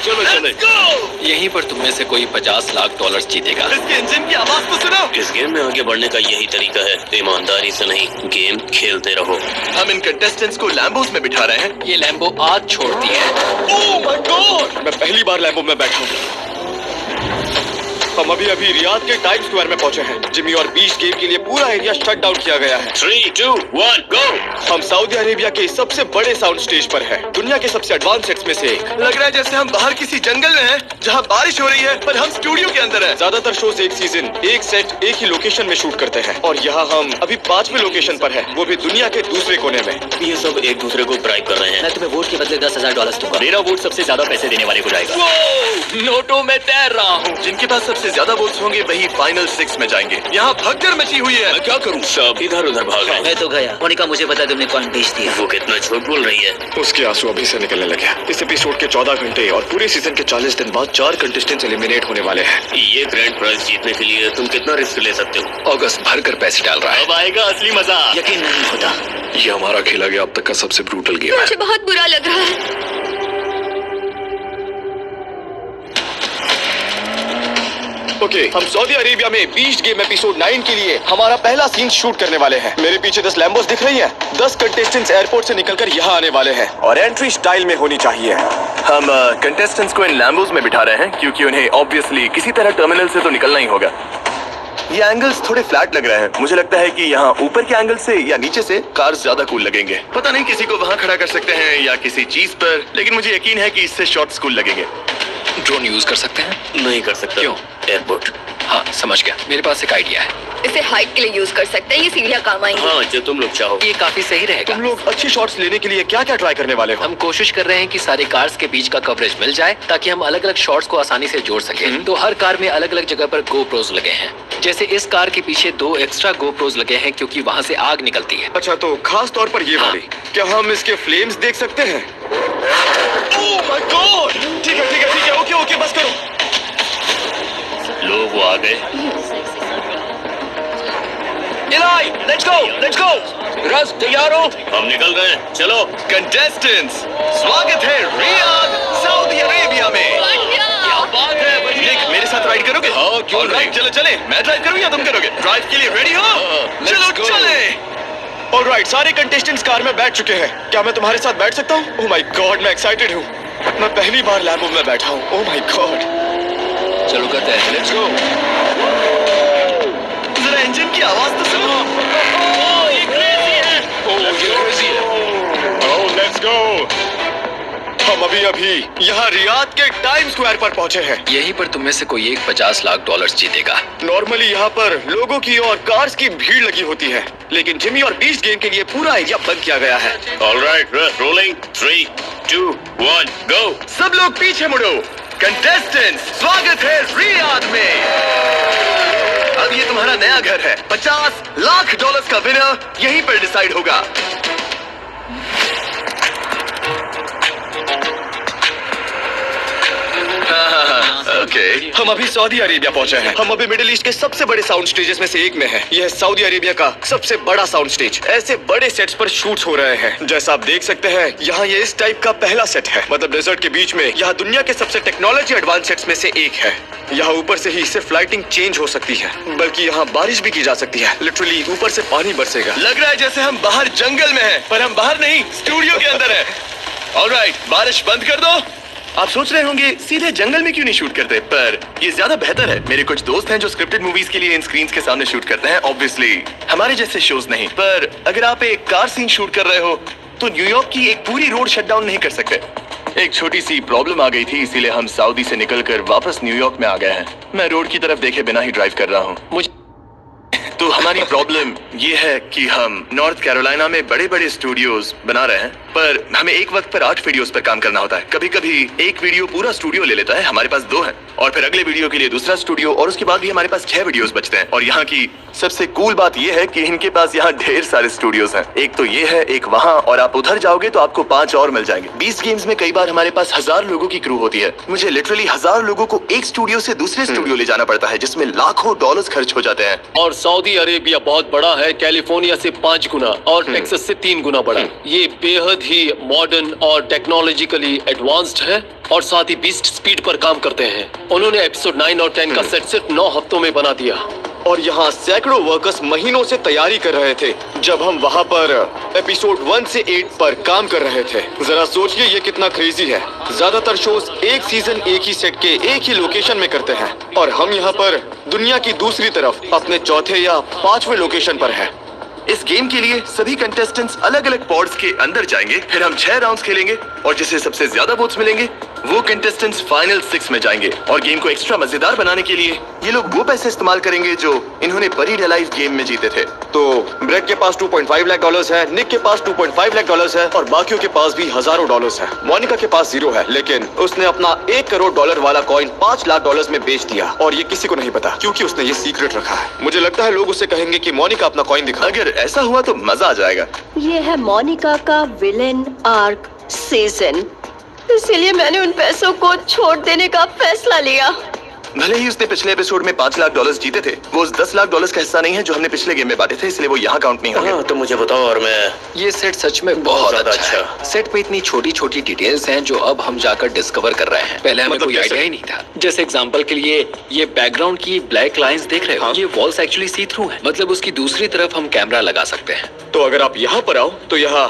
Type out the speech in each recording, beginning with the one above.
चलो चले। यहीं पर तुम में से कोई 50 लाख डॉलर जीतेगा। इसके इंजन की आवाज तो सुनो। इस गेम में आगे बढ़ने का यही तरीका है, ईमानदारी से नहीं, गेम खेलते रहो। हम इन कंटेस्टेंट्स को लैम्बोस में बिठा रहे हैं। ये लैम्बो आग छोड़ती है। ओह माय गॉड, मैं पहली बार लैम्बो में बैठा हूँ। हम अभी रियाद के टाइम स्क्वायर में पहुंचे हैं। जिमी और बीच गेम के लिए पूरा एरिया शट डाउन किया गया है। 3, 2, 1, गो। हम सऊदी अरेबिया के सबसे बड़े साउंड स्टेज पर हैं। दुनिया के सबसे एडवांस सेट्स में से एक। लग रहा है जैसे हम बाहर किसी जंगल में हैं, जहां बारिश हो रही है, पर हम स्टूडियो के अंदर हैं। ज्यादातर शोज एक सीजन, एक सेट, एक ही लोकेशन में शूट करते हैं, और यहाँ हम अभी 5वें लोकेशन पर हैं, वो भी दुनिया के दूसरे कोने में। ये सब एक दूसरे को ब्राइब कर रहे हैं। मैं तुम्हें वोट के बदले $10,000 दूंगा। मेरा वोट सबसे ज्यादा पैसे देने वाले को जाएगा। नोटों में तैर रहा हूँ। जिनके पास सबसे ज्यादा वोट्स होंगे वही फाइनल 6 में जाएंगे। यहाँ भगदड़ मची हुई है। मैं क्या करूँ? सब इधर उधर भाग रहे हैं। मैं तो गया। मोनिका, मुझे पता तुमने कौन बेच दिया। वो कितना झूठ बोल रही है। उसके आंसू अभी से निकलने लगे। इस एपिसोड के 14 घंटे और पूरे सीजन के 40 दिन बाद 4 कंटेस्टेंट्स एलिमिनेट होने वाले हैं। ये ग्रैंड प्राइज जीतने के लिए तुम कितना रिस्क ले सकते हो? अगस्त भर कर पैसे डाल रहा है। अब आएगा असली मजा। यकीन नहीं होता। ये हमारा खेला गया अब तक का सबसे ब्रूटल गेम है। मुझे बहुत बुरा लग रहा है। ओके, हम सऊदी अरेबिया में बीच गेम एपिसोड 9 के लिए हमारा पहला सीन शूट करने वाले हैं। मेरे पीछे 10 लैम्बोस दिख रही हैं। 10 कंटेस्टेंट्स एयरपोर्ट से निकलकर यहाँ आने वाले हैं, और एंट्री स्टाइल में होनी चाहिए। हम कंटेस्टेंट्स को इन लैम्बोस में बिठा रहे हैं, क्योंकि उन्हें ऑब्वियसली किसी तरह टर्मिनल से तो निकलना ही होगा। ये एंगल्स थोड़े फ्लैट लग रहे हैं। मुझे लगता है कि यहाँ ऊपर के एंगल से या नीचे से कार्स ज्यादा कूल लगेंगे। पता नहीं किसी को वहाँ खड़ा कर सकते हैं या किसी चीज पर, लेकिन मुझे यकीन है कि इससे शॉट्स कूल लगेंगे। ड्रोन यूज कर सकते हैं? नहीं कर सकता। क्यों? एयरपोर्ट। हाँ, समझ गया। मेरे पास एक आइडिया है। इसे हाइट के लिए यूज कर सकते हैं। ये सीढ़ियाँ काम आएंगी। हाँ, जो तुम लोग चाहो। ये काफी सही रहेगा। तुम लोग अच्छी शॉट्स लेने के लिए क्या क्या ट्राई करने वाले हो? हम कोशिश कर रहे हैं कि सारे कार्स के बीच का कवरेज मिल जाए, ताकि हम अलग अलग शॉट्स को आसानी से जोड़ सकें। तो हर कार में अलग अलग जगह पर GoPros लगे हैं। जैसे इस कार के पीछे 2 एक्स्ट्रा GoPros लगे हैं, क्योंकि वहाँ से आग निकलती है। अच्छा, तो खास तौर पर ये वाली। क्या हम इसके फ्लेम्स देख सकते हैं? Oh my God! ठीक है, ओके, बस करो। लोग वो आ गए। Let's go. रस तैयार हो? हम निकल रहे हैं, चलो। कंटेस्टेंट्स, स्वागत है रियाद, सऊदी अरेबिया में। क्या बात है? निक, मेरे साथ राइड करोगे? हाँ, क्यों नहीं? Alright, चले। मैं ड्राइव करूँ या तुम करोगे? ड्राइव के लिए रेडी हो? let's go. चले। ऑलराइट, सारे कंटेस्टेंट्स कार में बैठ चुके हैं। क्या मैं तुम्हारे साथ बैठ सकता हूँ? ओह माय गॉड, मैं एक्साइटेड हूँ। मैं पहली बार लैम्बो में बैठा हूँ। Oh my God. चलो करते हैं। Let's go. जरा इंजन की आवाज तो सुनो। ये क्रेजी है। ओह, लेट्स गो। हम अभी यहाँ रियाद के टाइम स्क्वायर पर पहुँचे हैं। यहीं पर तुम में से कोई एक 50 लाख डॉलर जीतेगा। नॉर्मली यहाँ पर लोगों की और कार्स की भीड़ लगी होती है, लेकिन जिमी और बीच गेम के लिए पूरा एरिया बंद किया गया है। Alright, rolling. 3, 2, 1, गो। सब लोग पीछे मुड़ो। कंटेस्टेंट्स, स्वागत है रियाद में। अब ये तुम्हारा नया घर है। 50 लाख डॉलर्स का विनर यहीं पर डिसाइड होगा। ओके, हम अभी सऊदी अरेबिया पहुंचे हैं। हम अभी मिडिल ईस्ट के सबसे बड़े साउंड स्टेजेस में से एक में हैं। यह सऊदी अरेबिया का सबसे बड़ा साउंड स्टेज। ऐसे बड़े सेट्स पर शूट्स हो रहे हैं। जैसा आप देख सकते हैं, यहाँ ये इस टाइप का पहला सेट है। मतलब डेजर्ट के बीच में। यहाँ दुनिया के सबसे टेक्नोलॉजी एडवांस सेट्स में से एक है। यहाँ ऊपर से ही सिर्फ लाइटिंग चेंज हो सकती है, बल्कि यहाँ बारिश भी की जा सकती है। लिटरली ऊपर से पानी बरसेगा। लग रहा है जैसे हम बाहर जंगल में हैं, पर हम बाहर नहीं, स्टूडियो के अंदर हैं। ऑलराइट, बारिश बंद कर दो। आप सोच रहे होंगे सीधे जंगल में क्यों नहीं शूट करते, पर ये ज्यादा बेहतर है। मेरे कुछ दोस्त हैं जो स्क्रिप्टेड मूवीज के लिए इन स्क्रीन्स के सामने शूट करते हैं। ऑब्वियसली हमारे जैसे शोज नहीं, पर अगर आप एक कार सीन शूट कर रहे हो तो न्यूयॉर्क की एक पूरी रोड शट डाउन नहीं कर सकते। एक छोटी सी प्रॉब्लम आ गई थी, इसीलिए हम सऊदी से निकलकर वापस न्यूयॉर्क में आ गए हैं। मैं रोड की तरफ देखे बिना ही ड्राइव कर रहा हूँ। तो हमारी प्रॉब्लम ये है कि हम नॉर्थ कैरोलिना में बड़े बड़े स्टूडियोज बना रहे हैं, पर हमें एक वक्त पर 8 वीडियोस पर काम करना होता है। कभी कभी एक वीडियो पूरा स्टूडियो ले लेता है, हमारे पास 2 हैं, और फिर अगले वीडियो के लिए दूसरा स्टूडियो, और उसके बाद भी हमारे पास 6 वीडियोस बचते हैं। और यहाँ की सबसे कूल बात ये है कि इनके पास यहाँ ढेर सारे स्टूडियोज हैं। एक तो ये है, एक वहाँ, और आप उधर जाओगे तो आपको 5 और मिल जाएंगे। 20 गेम्स में कई बार हमारे पास 1000 लोगों की क्रू होती है। मुझे लिटरली 1000 लोगों को एक स्टूडियो से दूसरे स्टूडियो ले जाना पड़ता है, जिसमें लाखों डॉलर्स खर्च हो जाते हैं। और सऊदी अरेबिया बहुत बड़ा है, कैलिफोर्निया से 5 गुना और टेक्सास से 3 गुना बड़ा। ये बेहद ही मॉडर्न और टेक्नोलॉजिकली एडवांस्ड है और साथ ही बीस्ट स्पीड पर काम करते हैं। उन्होंने एपिसोड 9 और 10 का सेट सिर्फ 9 हफ्तों में बना दिया। और यहाँ सैकड़ों वर्कर्स महीनों से तैयारी कर रहे थे जब हम वहाँ पर एपिसोड 1 से 8 पर काम कर रहे थे। जरा सोचिए ये कितना क्रेजी है। ज्यादातर शोज एक सीजन एक ही सेट के एक ही लोकेशन में करते हैं और हम यहाँ पर दुनिया की दूसरी तरफ अपने चौथे या 5वें लोकेशन पर हैं। इस गेम के लिए सभी कंटेस्टेंट्स अलग अलग पॉड्स के अंदर जाएंगे, फिर हम 6 राउंड्स खेलेंगे और जिसे सबसे ज्यादा वोट्स मिलेंगे वो कंटेस्टेंट्स फाइनल 6 में जाएंगे। और गेम को एक्स्ट्रा मजेदार बनाने के लिए ये लोग वो पैसे इस्तेमाल करेंगे जो इन्होंने बरीड अलाइव गेम में जीते थे। तो ब्रेड के पास $2.5 लाख है, निक के पास $2.5 लाख है और बाकियों के पास भी हजारों डॉलर्स है। मोनिका के पास 0 है, लेकिन उसने अपना $1 करोड़ वाला कॉइन $5 लाख में बेच दिया और ये किसी को नहीं पता क्योंकि उसने ये सीक्रेट रखा है। मुझे लगता है लोग उससे कहेंगे कि मोनिका अपना कॉइन दिखा। अगर ऐसा हुआ तो मजा आ जाएगा। ये है मोनिका का विलेन आर्क सीजन, इसीलिए मैंने उन पैसों को छोड़ देने का फैसला लिया। भले ही उसने पिछले एपिसोड में $5 लाख जीते थे, वो उस $10 लाख का हिस्सा नहीं है जो हमने पिछले गेम में बांटे थे, इसलिए वो यहाँ काउंट नहीं होंगे। हाँ, तो मुझे बताओ और मैं। ये सेट सच में बहुत ज्यादा अच्छा है। सेट पे इतनी छोटी छोटी डिटेल्स हैं जो अब हम जाकर डिस्कवर कर रहे हैं। पहले हमें मतलब कोई कैसे? आइडिया ही नहीं था। जैसे एग्जांपल के लिए ये बैकग्राउंड की ब्लैक लाइंस देख रहे हो, हाँ? ये वॉल्स एक्चुअली सी थ्रू है, मतलब उसकी दूसरी तरफ हम कैमरा लगा सकते हैं। तो अगर आप यहाँ पर आओ तो यहाँ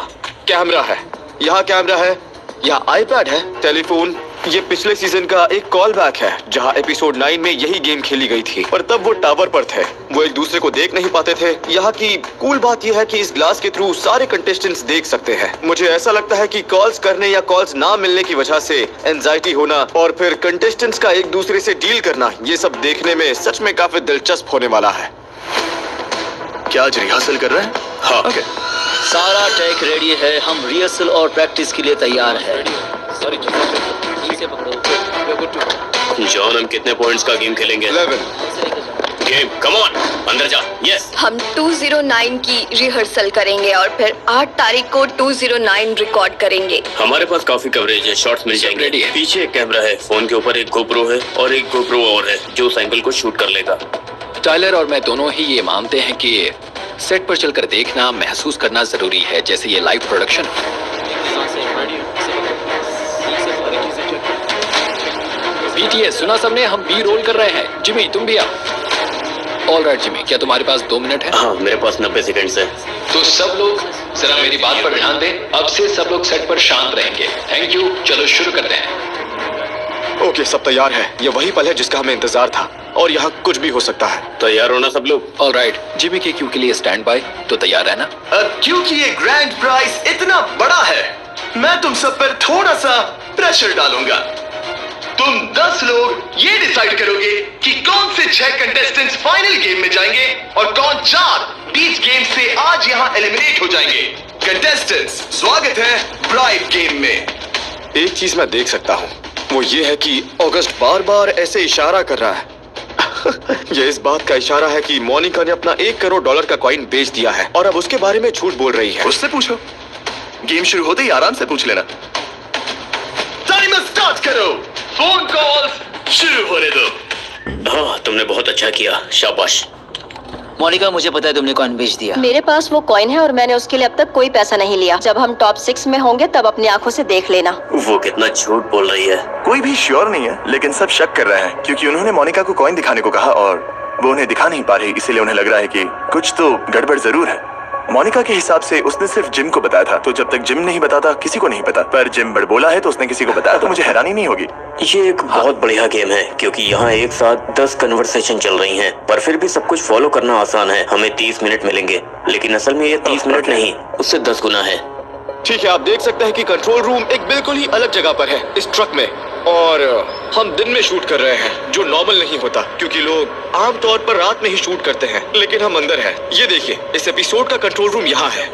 कैमरा है, यहाँ कैमरा है, यहाँ आईपैड है, टेलीफोन। ये पिछले सीजन का एक कॉल बैक है जहाँ एपिसोड 9 में यही गेम खेली गई थी और तब वो टावर पर थे, वो एक दूसरे को देख नहीं पाते थे। यहाँ की कूल बात यह है कि इस ग्लास के थ्रू सारे कंटेस्टेंट्स देख सकते हैं। मुझे ऐसा लगता है कि कॉल्स करने या कॉल्स ना मिलने की वजह से एंजाइटी होना और फिर कंटेस्टेंट्स का एक दूसरे से डील करना, ये सब देखने में सच में काफी दिलचस्प होने वाला है। क्या आज रिहर्सल कर रहे हैं? हाँ। ओके। सारा टेक रेडी है, हम रिहर्सल और प्रैक्टिस के लिए तैयार हैं। जॉन, हम कितने पॉइंट्स का गेम खेलेंगे? 11। गेम, कम ऑन, अंदर जा। यस। हम 209 की रिहर्सल करेंगे और फिर 8 तारीख को 209 रिकॉर्ड करेंगे। हमारे पास काफी कवरेज है, शॉट्स मिल जाएंगे। ready है। पीछे एक कैमरा है, फोन के ऊपर एक गोप्रो है और एक गोप्रो और है जो उस एंगल को शूट कर लेगा। टाइलर और मैं दोनों ही ये मानते हैं कि सेट पर चलकर देखना, महसूस करना जरूरी है, जैसे ये लाइव प्रोडक्शन। बीटीएस सुना सबने, हम बी रोल कर रहे हैं। जिमी तुम भी आओ। ऑलराइट जिमी, क्या तुम्हारे पास 2 मिनट है? हाँ, मेरे पास 90 सेकंड्स है। तो सब लोग जरा मेरी बात पर ध्यान दें। अब से सब लोग सेट पर शांत रहेंगे। Thank you. चलो शुरू करते हैं। ओके, सब तैयार है। ये वही पल है जिसका हमें इंतजार था और यहाँ कुछ भी हो सकता है। तैयार होना सब लोग? ऑलराइट, जिमी के क्यू के लिए स्टैंड बाय। तो तैयार है ना? क्योंकि ये ग्रैंड प्राइज इतना बड़ा है, मैं तुम सब पर थोड़ा सा प्रेशर डालूंगा। तुम 10 लोग ये डिसाइड करोगे कि कौन से 6 कंटेस्टेंट्स फाइनल गेम में जाएंगे और कौन 4 बीच गेम से आज यहाँ एलिमिनेट हो जाएंगे। कंटेस्टेंट्स, स्वागत है ब्राइड गेम में। एक चीज मैं देख सकता हूँ, वो ये है कि ऑगस्ट बार बार ऐसे इशारा कर रहा है। ये इस बात का इशारा है कि मोनिका ने अपना $1 करोड़ का कॉइन बेच दिया है और अब उसके बारे में झूठ बोल रही है। उससे पूछो, गेम शुरू होते ही आराम से पूछ लेना। टाइमर स्टार्ट करो, फोन कॉल्स शुरू होने दो। हाँ, तुमने बहुत अच्छा किया, शाबाश। मोनिका, मुझे पता है तुमने कॉइन बेच दिया। मेरे पास वो कॉइन है और मैंने उसके लिए अब तक कोई पैसा नहीं लिया। जब हम टॉप 6 में होंगे तब अपनी आंखों से देख लेना। वो कितना झूठ बोल रही है। कोई भी श्योर नहीं है, लेकिन सब शक कर रहे हैं क्योंकि उन्होंने मोनिका को कॉइन दिखाने को कहा और वो उन्हें दिखा नहीं पा रही, इसीलिए उन्हें लग रहा है कि कुछ तो गड़बड़ जरूर है। मोनिका के हिसाब से उसने सिर्फ जिम को बताया था, तो जब तक जिम नहीं बताता किसी को नहीं पता, पर जिम बड़बोला है तो उसने किसी को बताया, तो मुझे हैरानी नहीं होगी। ये एक बहुत बढ़िया गेम है क्योंकि यहाँ एक साथ 10 कन्वर्सेशन चल रही हैं, पर फिर भी सब कुछ फॉलो करना आसान है। हमें 30 मिनट मिलेंगे, लेकिन असल में ये 30 मिनट नहीं, उससे 10 गुना है। ठीक है, आप देख सकते हैं कि कंट्रोल रूम एक बिल्कुल ही अलग जगह पर है इस ट्रक में, और हम दिन में शूट कर रहे हैं जो नॉर्मल नहीं होता क्योंकि लोग आमतौर पर रात में ही शूट करते हैं, लेकिन हम अंदर हैं। ये देखिए, इस एपिसोड का कंट्रोल रूम यहाँ है।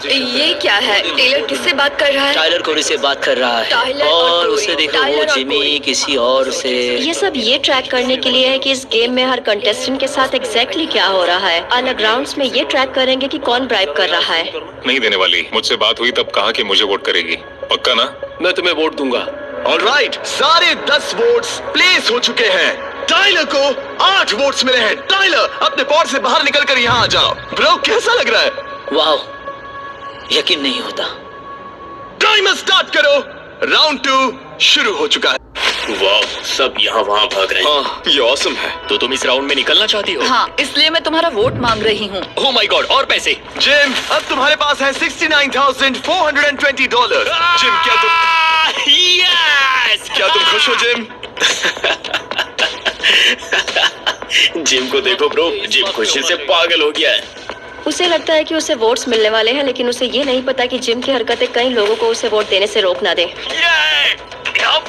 ये क्या है? टेलर किससे बात कर रहा है? टाइलर कोरी से बात कर रहा है टाइलर और और कोरी, उसे देखो, टाइलर वो और जिमी कोरी। किसी और से। ये सब ये ट्रैक करने के लिए है कि इस गेम में हर कंटेस्टेंट के साथ एग्जैक्टली क्या हो रहा है। अलग राउंड्स में ये ट्रैक करेंगे कि कौन ब्राइब कर रहा है। नहीं देने वाली। मुझसे बात हुई तब कहा कि मुझे वोट करेगी। पक्का ना? मैं तुम्हें वोट दूंगा। ऑलराइट, सारे 10 वोट्स प्लेस हो चुके हैं। टाइलर को 8 वोट्स मिले हैं। टाइलर, अपने पॉड से बाहर निकलकर यहाँ आ जाओ। ब्रो, कैसा लग रहा है? वाह, यकीन नहीं होता। टाइमर स्टार्ट करो। राउंड 2 शुरू हो चुका है। वाह, सब यहाँ वहाँ भाग रहे हैं। हाँ, ये ऑसम है। तो तुम इस राउंड में निकलना चाहती हो? हाँ, इसलिए मैं तुम्हारा वोट मांग रही हूँ। ओह माय गॉड, और पैसे? जिम, अब तुम्हारे पास है $69,420। जिम, क्या तुम खुश हो जिम? जिम को देखो ब्रो, जिम खुशी से पागल हो गया है। उसे लगता है कि उसे वोट्स मिलने वाले हैं, लेकिन उसे ये नहीं पता कि जिम की हरकतें कई लोगों को उसे वोट देने से रोक ना दे।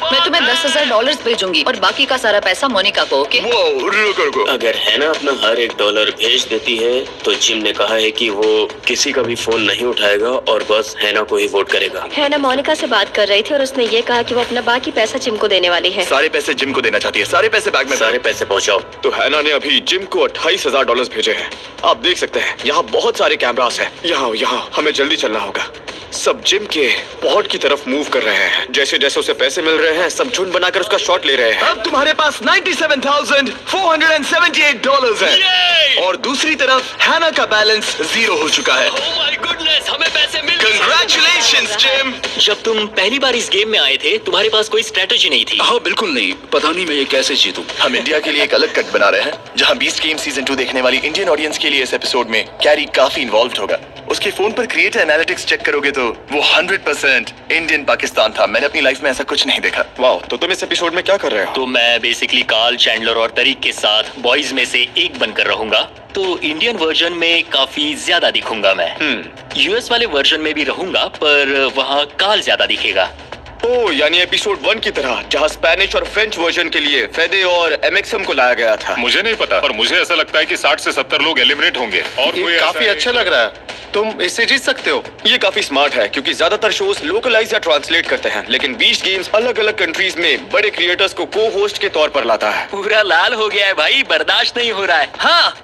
मैं तुम्हें $10,000 भेजूंगी और बाकी का सारा पैसा मोनिका को। ओके? वो रुको। अगर हैना अपना हर $1 भेज देती है तो जिम ने कहा है कि वो किसी का भी फोन नहीं उठाएगा और बस हैना को ही वोट करेगा। हैना मोनिका से बात कर रही थी और उसने ये कहा कि वो अपना बाकी पैसा जिम को देने वाली है। सारे पैसे जिम को देना चाहती है। सारे पैसे बैग में। सारे पैसे पहुंचाओ। तो हैना ने अभी जिम को $28,000 भेजे हैं। आप देख सकते हैं यहाँ बहुत सारे कैमरास हैं। यहाँ हमें जल्दी चलना होगा। सब जिम के पॉड की तरफ मूव कर रहे हैं। जैसे जैसे उसे पैसे मिल रहे हैं, सब झुंड बनाकर उसका शॉट ले रहे हैं। अब तुम्हारे पास $97,478 है। और दूसरी तरफ हैना का बैलेंस 0 हो चुका है। ओह माय गुडनेस, हमें पैसे मिल कंग्रेचुलेशंस जिम। जब तुम पहली बार इस गेम में आए थे, तुम्हारे पास कोई स्ट्रेटजी नहीं थी। हाँ बिल्कुल नहीं, पता नहीं मैं ये कैसे जीतूं। हम इंडिया के लिए एक अलग कट बना रहे हैं, जहां बीस्ट गेम सीजन 2 देखने वाली इंडियन ऑडियंस के लिए इस एपिसोड में कैरी काफी इन्वॉल्व होगा। उसके फोन पर क्रिएटर एनालिटिक्स चेक करोगे तो वो 100% इंडियन पाकिस्तान था। मैंने अपनी लाइफ में ऐसा कुछ नहीं देखा। वाह, तो तुम इस एपिसोड में क्या कर रहे हो? तो मैं बेसिकली कार्ल, चैंडलर और तरीक के साथ बॉयज में से एक बनकर रहूंगा। तो इंडियन वर्जन में काफी ज्यादा दिखूंगा मैं। यूएस वाले वर्जन में भी रहूंगा, पर वहाँ कार्ल ज्यादा दिखेगा। ओह, यानी एपिसोड 1 की तरह, जहाँ स्पेनिश और फ्रेंच वर्जन के लिए फेदे और एमएक्सएम को लाया गया था। मुझे नहीं पता, पर मुझे ऐसा लगता है कि 60 से 70 लोग एलिमिनेट होंगे। और कोई काफी अच्छा लग रहा है। तुम इससे जीत सकते हो। ये काफी स्मार्ट है, क्योंकि ज्यादातर शोज लोकलाइज या ट्रांसलेट करते हैं, लेकिन बीस्ट गेम्स अलग अलग कंट्रीज में बड़े क्रिएटर्स को को होस्ट के तौर पर लाता है। पूरा लाल हो गया है भाई, बर्दाश्त नहीं हो रहा है। हाँ।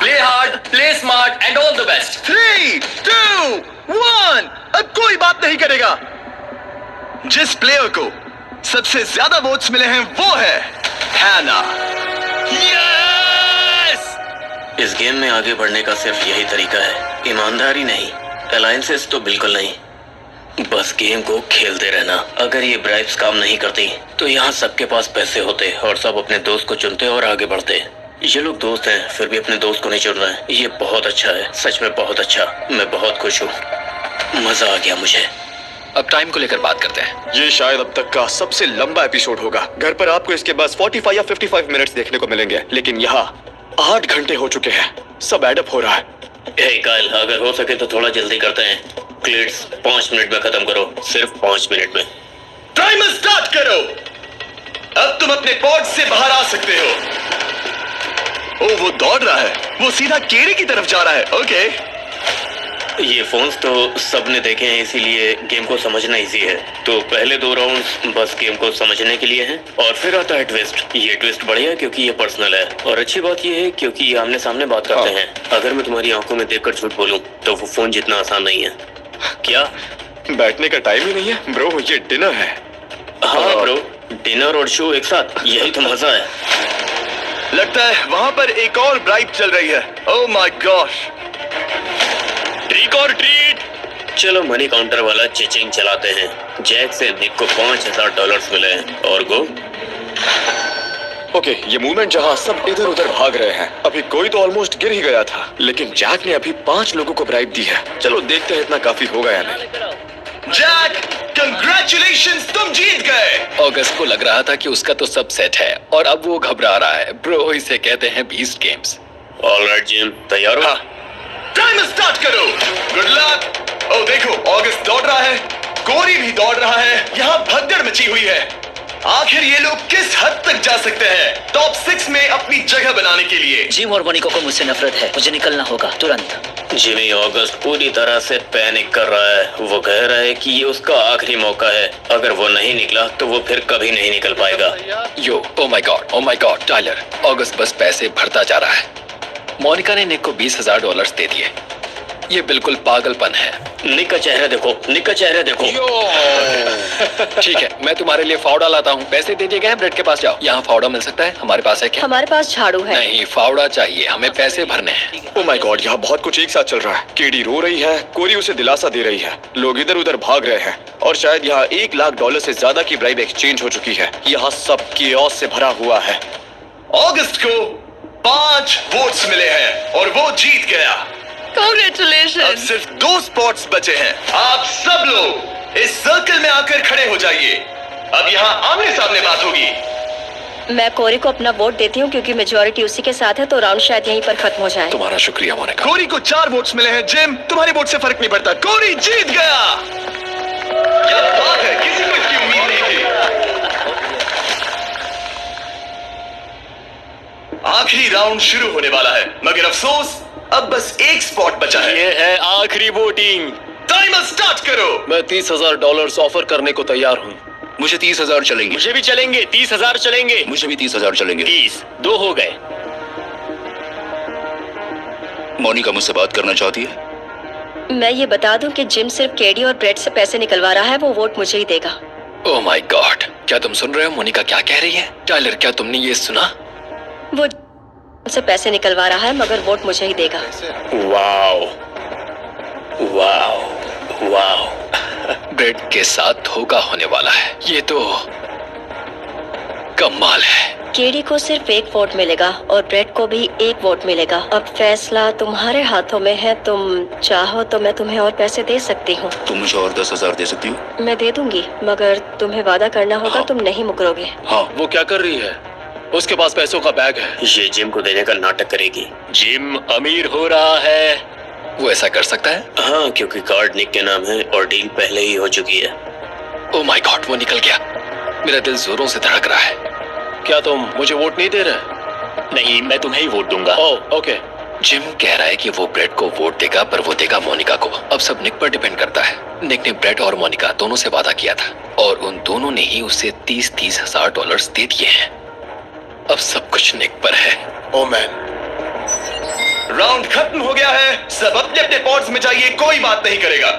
Play hard, play smart and all the best. 3, 2, 1। अब कोई बात नहीं करेगा। जिस प्लेयर को सबसे ज्यादा वोट्स मिले हैं वो है हैना। इस गेम में आगे बढ़ने का सिर्फ यही तरीका है, ईमानदारी नहीं, अलायंसेस तो बिल्कुल नहीं, बस गेम को खेलते रहना। अगर ये ब्राइब्स काम नहीं करती तो यहाँ सबके पास पैसे होते और सब अपने दोस्त को चुनते और आगे बढ़ते। ये लोग दोस्त हैं, फिर भी अपने दोस्त को नहीं चुन रहे हैं। ये बहुत अच्छा है, सच में बहुत अच्छा। मैं बहुत खुश हूँ, मजा आ गया मुझे। अब टाइम को लेकर बात करते हैं। ये शायद अब तक का सबसे लंबा एपिसोड होगा। घर पर आपको इसके बाद 45 या 55 मिनट्स देखने को मिलेंगे, लेकिन यहाँ 8 घंटे हो चुके हैं। सब एडअप हो रहा है। हे काइल, अगर हो सके तो थोड़ा जल्दी करते हैं। क्लिट्स 5 मिनट में खत्म करो, सिर्फ 5 मिनट में। टाइमर स्टार्ट करो। अब तुम अपने पॉड से बाहर आ सकते हो। ओ, वो दौड़ रहा है। वो सीधा केरी की तरफ जा रहा है। ओके। ये फोन्स तो सबने देखे हैं, इसीलिए गेम को समझना इजी है। तो पहले 2 राउंड्स बस गेम को समझने के लिए हैं, और फिर आता है ट्विस्ट। ये ट्विस्ट बढ़िया क्योंकि ये पर्सनल है, और अच्छी बात ये है क्योंकि ये आमने सामने बात करते हैं। अगर मैं तुम्हारी आंखों में देखकर झूठ बोलूं तो वो फोन जितना आसान नहीं है। क्या बैठने का टाइम ही नहीं है ब्रो, ये डिनर है। हाँ ब्रो, डिनर और शो एक साथ, यही तो मजा है। लगता है वहां पर एक और ब्राइब चल रही है। Oh my gosh. ट्रिक और ट्रीट। चलो मनी काउंटर वाला चिचिंग चलाते हैं। जैक से निक को $5,000 मिले हैं, और गो। ओके, ये मूवमेंट जहाँ सब इधर उधर भाग रहे हैं, अभी कोई तो ऑलमोस्ट गिर ही गया था, लेकिन जैक ने अभी 5 लोगों को ब्राइब दी है। चलो देखते हैं इतना काफी होगा या नहीं। जैक, कंग्रेचुलेशंस, तुम जीत गए। ऑगस्ट को लग रहा था कि उसका तो सब सेट है, और अब वो घबरा रहा है। ब्रो, इसे कहते हैं बीस्ट गेम्स। ऑलराइट जिम, तैयार हो? टाइमर स्टार्ट करो। Good luck. ओ देखो, ऑगस्ट दौड़ रहा है, कोरी भी दौड़ रहा है। यहाँ भगदड़ मची हुई है। आखिर ये लोग किस हद तक जा सकते हैं टॉप 6 में अपनी जगह बनाने के लिए। जिम और मोनिका को मुझसे नफरत है, मुझे निकलना होगा तुरंत। जिमी ऑगस्ट पूरी तरह से पैनिक कर रहा है। वो कह रहा है कि ये उसका आखिरी मौका है। अगर वो नहीं निकला तो वो फिर कभी नहीं निकल पाएगा। Yo, oh my god, Tyler. August बस पैसे भरता जा रहा है। मोनिका ने निक को $20,000 दे दिए। ये बिल्कुल पागलपन है। निक का चेहरा देखो, निक का चेहरा देखो। ठीक है, मैं तुम्हारे लिए फावड़ा लाता हूँ। पैसे दे दिए गए हैं, ब्रेड के पास जाओ। यहाँ फावड़ा मिल सकता है? हमारे पास है क्या? हमारे पास झाड़ू है। नहीं, फावड़ा चाहिए, हमें पैसे भरने हैं। ओ माय गॉड, यहाँ बहुत कुछ एक साथ चल रहा है। केडी रो रही है, कोरी उसे दिलासा दे रही है, लोग इधर उधर भाग रहे हैं और शायद यहाँ $1 लाख से ज्यादा की ब्राइब एक्सचेंज हो चुकी है। यहाँ सब कियोस से भरा हुआ है। अगस्त को 5 वोट्स मिले हैं और वो जीत गया। अब Congratulations! सिर्फ 2 स्पॉट्स बचे हैं। आप सब लोग इस सर्कल में आकर खड़े हो जाइए। अब यहाँ आमने सामने बात होगी। मैं कोरी को अपना वोट देती हूँ क्योंकि मेजोरिटी उसी के साथ है, तो राउंड शायद यहीं पर खत्म हो जाए। तुम्हारा शुक्रिया मोनिका। कोरी को 4 वोट्स मिले हैं। जिम, तुम्हारे वोट से फर्क नहीं पड़ता, कोरी जीत गया। क्या बात है, किसी को इसकी उम्मीद नहीं थी। आखिरी राउंड शुरू होने वाला है, मगर अफसोस अब बस 1 स्पॉट बचा है। ये है आखिरी वोटिंग। टाइमर स्टार्ट करो। मैं $30,000 ऑफर करने को तैयार हूँ। मुझे 30,000 चलेंगे। मुझे भी चलेंगे, 30,000 चलेंगे। मुझे भी 30,000 चलेंगे। 30, 2 हो गए। मोनिका मुझसे बात करना चाहती है। मैं ये बता दूं कि जिम सिर्फ केडी और ब्रेड से पैसे निकलवा रहा है, वो वोट मुझे ही देगा। ओह माय गॉड, क्या तुम सुन रहे हो? मोनिका क्या कह रही है? टाइलर, क्या तुमने ये सुना? वो से पैसे निकलवा रहा है मगर वोट मुझे ही देगा। Wow, wow, wow. ब्रेड के साथ धोखा होने वाला है। ये तो कमाल है। केडी को सिर्फ 1 वोट मिलेगा और ब्रेड को भी 1 वोट मिलेगा। अब फैसला तुम्हारे हाथों में है। तुम चाहो तो मैं तुम्हें और पैसे दे सकती हूँ। तुम मुझे और 10,000 दे सकती हो? मैं दे दूंगी, मगर तुम्हें वादा करना होगा तुम नहीं मुकरोगे। हाँ, वो क्या कर रही है? उसके पास पैसों का बैग है। ये जिम को देने का नाटक करेगी। जिम अमीर हो रहा है। वो ऐसा कर सकता है? हाँ, क्योंकि कार्ड निक के नाम है और डील पहले ही हो चुकी है। ओह माय गॉड, वो निकल गया। मेरा दिल जोरों से धड़क रहा है। क्या तुम मुझे वोट नहीं दे रहे? नहीं, मैं तुम्हें ही वोट दूंगा। ओह, ओके। जिम कह रहा है कि वो ब्रेड को वोट देगा, पर वो देगा मोनिका को। अब सब निक पर डिपेंड करता है। निक ने ब्रेड और मोनिका दोनों से वादा किया था और उन दोनों ने ही उसे $30,000 दे दिए हैं। अब सब कुछ निक पर है। Oh man. राउंड खत्म हो गया है। सब अपने अपने पॉड्स में जाइए, कोई बात नहीं करेगा।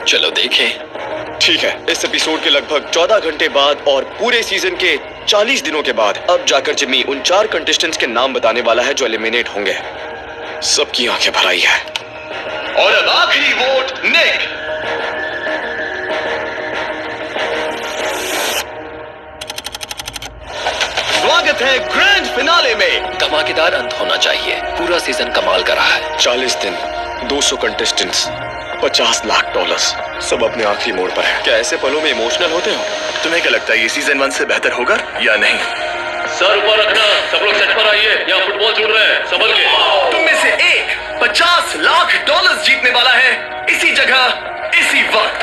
चलो देखें। ठीक है, इस एपिसोड के लगभग 14 घंटे बाद और पूरे सीजन के 40 दिनों के बाद अब जाकर जिम्मी उन 4 कंटेस्टेंट्स के नाम बताने वाला है जो एलिमिनेट होंगे। सबकी आंखें भर आई है। और अब आखिरी वोट निक। स्वागत है ग्रैंड फिनाले में। धमाकेदार अंत होना चाहिए। पूरा सीजन कमाल का रहा है। 40 दिन, 200 कंटेस्टेंट्स, $50 लाख। सब अपने आखिरी मोड़ पर है। क्या ऐसे पलों में इमोशनल होते हो? तुम्हें क्या लगता है ये सीजन 1 से बेहतर होगा या नहीं? सर ऊपर रखना, सब लोग सेट पर आइए। यहाँ फुटबॉल जुड़ रहे हैं, संभल के। तुम में से एक $50 लाख जीतने वाला है, इसी जगह इसी वक्त।